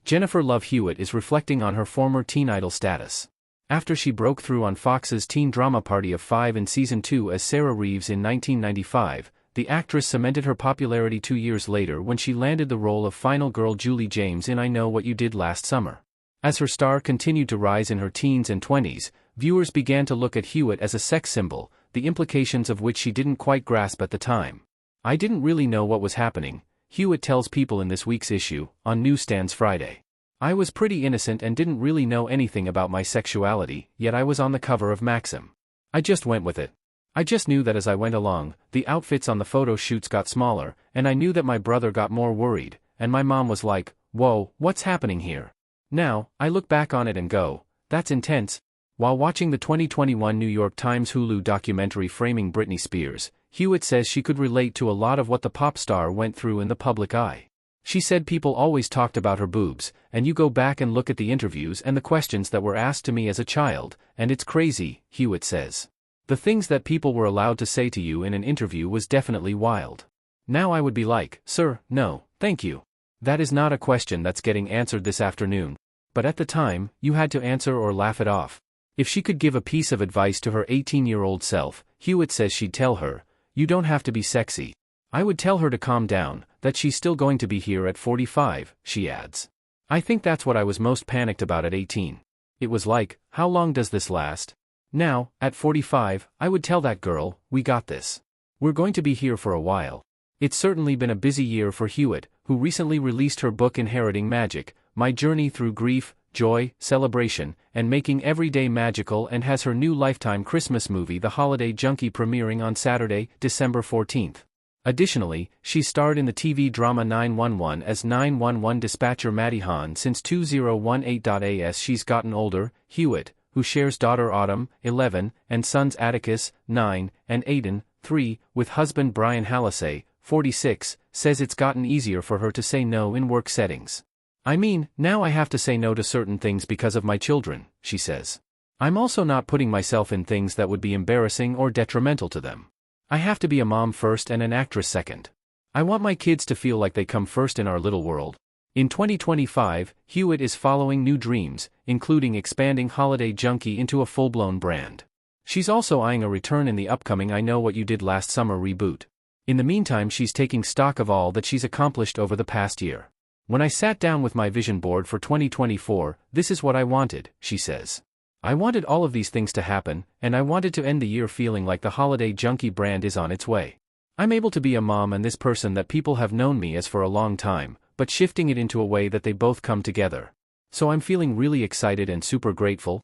Jennifer Love Hewitt is reflecting on her former teen idol status. After she broke through on Fox's teen drama Party of Five in Season 2 as Sarah Reeves in 1995, the actress cemented her popularity 2 years later when she landed the role of final girl Julie James in I Know What You Did Last Summer. As her star continued to rise in her teens and 20s, viewers began to look at Hewitt as a sex symbol, the implications of which she didn't quite grasp at the time. "I didn't really know what was happening," Hewitt tells People in this week's issue, on Newsstands Friday. "I was pretty innocent and didn't really know anything about my sexuality, yet I was on the cover of Maxim. I just went with it. I just knew that as I went along, the outfits on the photo shoots got smaller, and I knew that my brother got more worried, and my mom was like, 'Whoa, what's happening here?' Now, I look back on it and go, that's intense." While watching the 2021 New York Times Hulu documentary Framing Britney Spears, Hewitt says she could relate to a lot of what the pop star went through in the public eye. She said people always talked about her boobs, and you go back and look at the interviews and the questions that were asked to me as a child, and it's crazy, Hewitt says. "The things that people were allowed to say to you in an interview was definitely wild. Now I would be like, 'Sir, no, thank you. That is not a question that's getting answered this afternoon.' But at the time, you had to answer or laugh it off." If she could give a piece of advice to her 18-year-old self, Hewitt says she'd tell her, "You don't have to be sexy." "I would tell her to calm down, that she's still going to be here at 45, she adds. "I think that's what I was most panicked about at 18. It was like, how long does this last? Now, at 45, I would tell that girl, we got this. We're going to be here for a while." It's certainly been a busy year for Hewitt, who recently released her book Inheriting Magic, My Journey Through Grief, Joy, Celebration, and Making Every Day Magical, and has her new Lifetime Christmas movie The Holiday Junkie premiering on Saturday, December 14th. Additionally, she starred in the TV drama 911 as 911 dispatcher Maddie Hahn since 2018. As she's gotten older, Hewitt, who shares daughter Autumn, 11, and sons Atticus, 9, and Aiden, 3, with husband Brian Hallisey, 46, says it's gotten easier for her to say no in work settings. "I mean, now I have to say no to certain things because of my children," she says. "I'm also not putting myself in things that would be embarrassing or detrimental to them. I have to be a mom first and an actress second. I want my kids to feel like they come first in our little world." In 2025, Hewitt is following new dreams, including expanding Holiday Junkie into a full-blown brand. She's also eyeing a return in the upcoming I Know What You Did Last Summer reboot. In the meantime, she's taking stock of all that she's accomplished over the past year. "When I sat down with my vision board for 2024, this is what I wanted," she says. "I wanted all of these things to happen, and I wanted to end the year feeling like the Holiday Junkie brand is on its way. I'm able to be a mom and this person that people have known me as for a long time, but shifting it into a way that they both come together. So I'm feeling really excited and super grateful,"